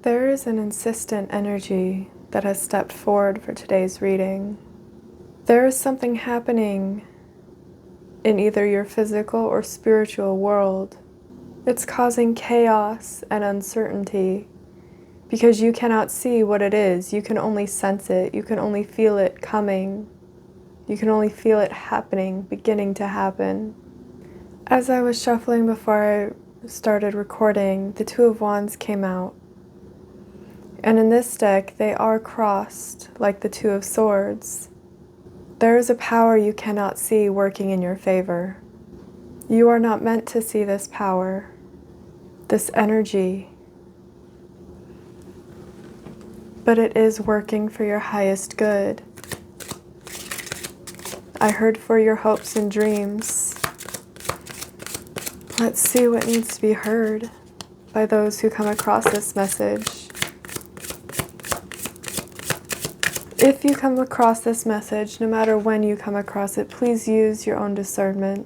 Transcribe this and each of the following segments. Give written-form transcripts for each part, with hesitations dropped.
There is an insistent energy that has stepped forward for today's reading. There is something happening in either your physical or spiritual world. It's causing chaos and uncertainty because you cannot see what it is. You can only sense it. You can only feel it coming. You can only feel it happening, beginning to happen. As I was shuffling before I started recording, the Two of Wands came out. And in this deck, they are crossed like the Two of Swords. There is a power you cannot see working in your favor. You are not meant to see this power, this energy, but it is working for your highest good. I heard for your hopes and dreams. Let's see what needs to be heard by those who come across this message. If you come across this message, no matter when you come across it, please use your own discernment.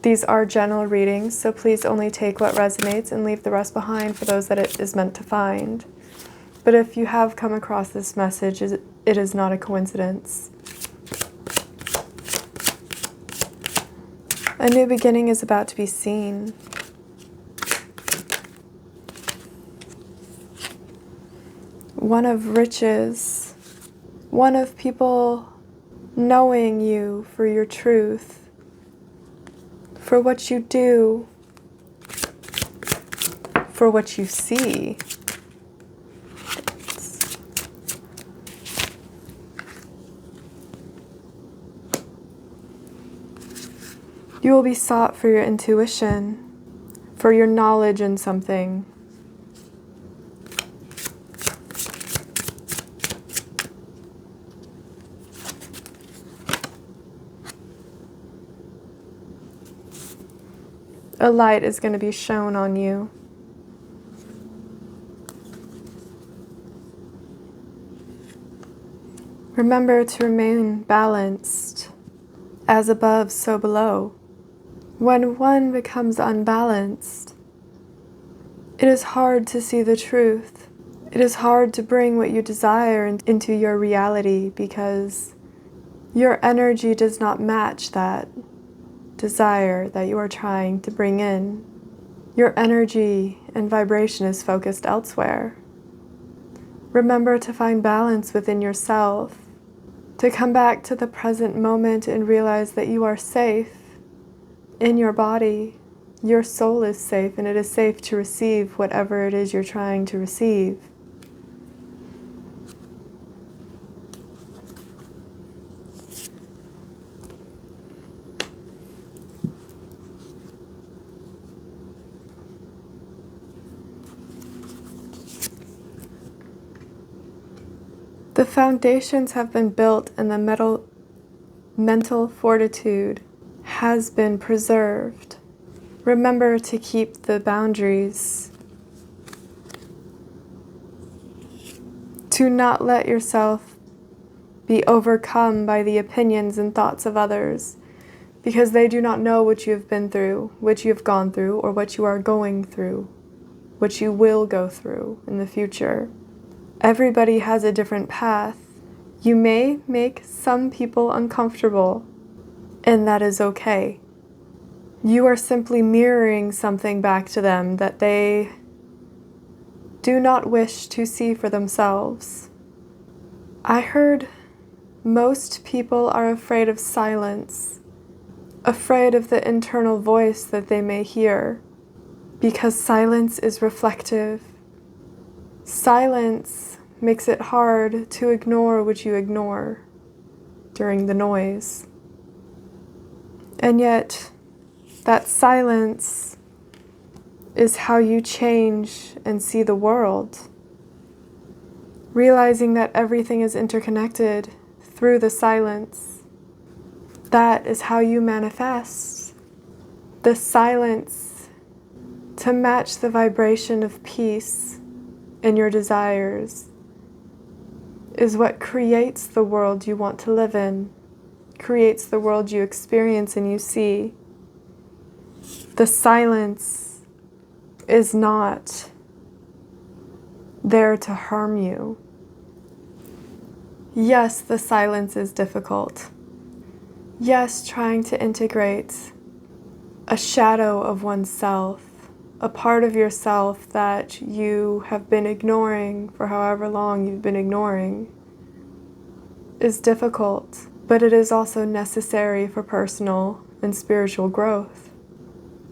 These are general readings, so please only take what resonates and leave the rest behind for those that it is meant to find. But if you have come across this message, it is not a coincidence. A new beginning is about to be seen. One of riches. One of people knowing you for your truth, for what you do, for what you see. You will be sought for your intuition, for your knowledge in something. A light is going to be shown on you. Remember to remain balanced, as above, so below. When one becomes unbalanced, it is hard to see the truth. It is hard to bring what you desire into your reality because your energy does not match that desire that you are trying to bring in. Your energy and vibration is focused elsewhere. Remember to find balance within yourself, to come back to the present moment and realize that you are safe in your body. Your soul is safe, and it is safe to receive whatever it is you're trying to receive. The foundations have been built and the mental fortitude has been preserved. Remember to keep the boundaries. To not let yourself be overcome by the opinions and thoughts of others, because they do not know what you have been through, what you have gone through, or what you are going through, what you will go through in the future. Everybody has a different path. You may make some people uncomfortable, and that is okay. You are simply mirroring something back to them that they do not wish to see for themselves. I heard most people are afraid of silence, afraid of the internal voice that they may hear, because silence is reflective. Silence makes it hard to ignore what you ignore during the noise. And yet, that silence is how you change and see the world. Realizing that everything is interconnected through the silence. That is how you manifest. The silence to match the vibration of peace in your desires is what creates the world you want to live in, creates the world you experience and you see. The silence is not there to harm you. Yes, the silence is difficult. Yes, trying to integrate a shadow of oneself, a part of yourself that you have been ignoring for however long you've been ignoring, is difficult, but it is also necessary for personal and spiritual growth.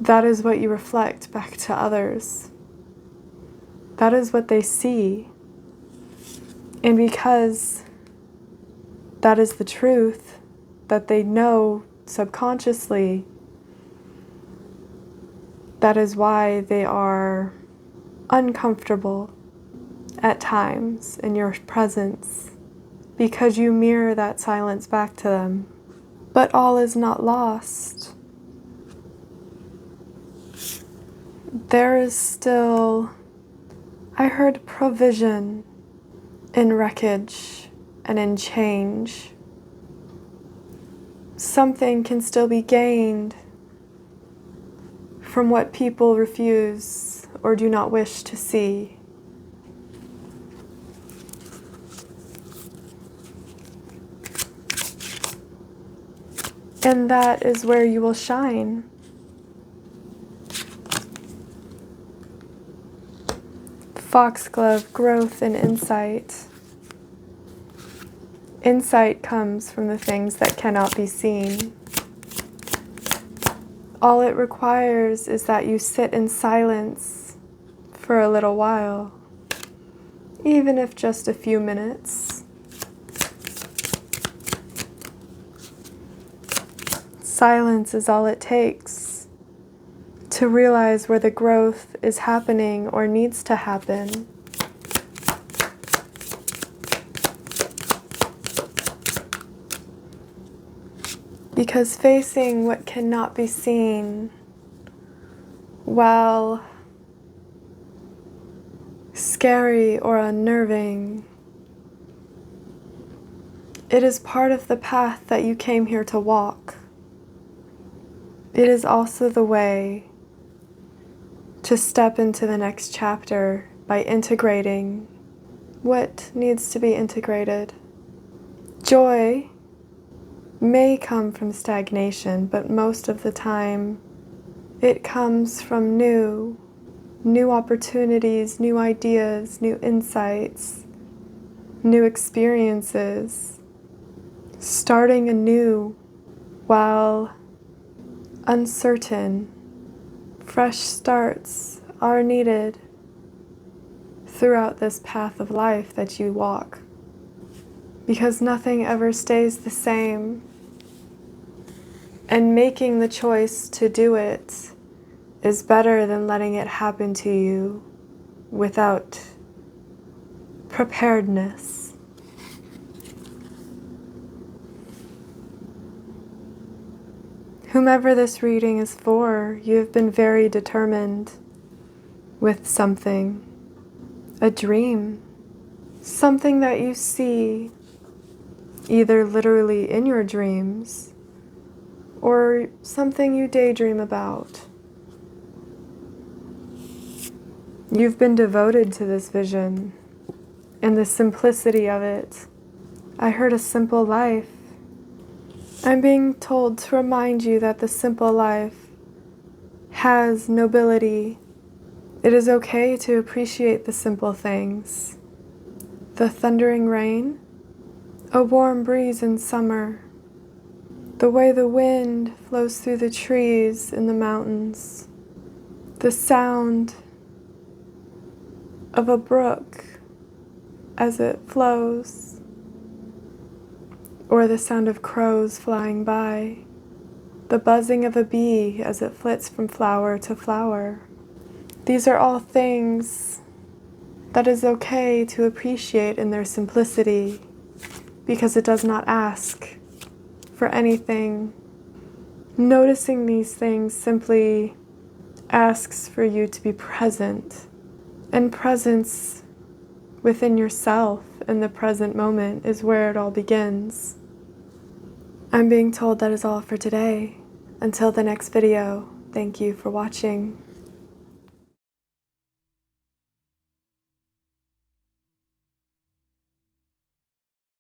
That is what you reflect back to others. That is what they see. And because that is the truth that they know subconsciously, that is why they are uncomfortable at times in your presence, because you mirror that silence back to them. But all is not lost. There is still, I heard, provision in wreckage and in change. Something can still be gained from what people refuse or do not wish to see. And that is where you will shine. Foxglove, growth and insight. Insight comes from the things that cannot be seen. All it requires is that you sit in silence for a little while, even if just a few minutes. Silence is all it takes to realize where the growth is happening or needs to happen. Because facing what cannot be seen, while scary or unnerving, it is part of the path that you came here to walk. It is also the way to step into the next chapter by integrating what needs to be integrated. Joy may come from stagnation, but most of the time it comes from new opportunities, new ideas, new insights, new experiences, starting anew while uncertain. Fresh starts are needed throughout this path of life that you walk, because nothing ever stays the same. And making the choice to do it is better than letting it happen to you without preparedness. Whomever this reading is for, you have been very determined with something, a dream, something that you see either literally in your dreams or something you daydream about. You've been devoted to this vision and the simplicity of it. I heard a simple life. I'm being told to remind you that the simple life has nobility. It is okay to appreciate the simple things. The thundering rain, a warm breeze in summer, the way the wind flows through the trees in the mountains, the sound of a brook as it flows, or the sound of crows flying by, the buzzing of a bee as it flits from flower to flower. These are all things that is okay to appreciate in their simplicity, because it does not ask for anything. Noticing these things simply asks for you to be present, and presence within yourself in the present moment is where it all begins. I'm being told that is all for today. Until the next video, thank you for watching.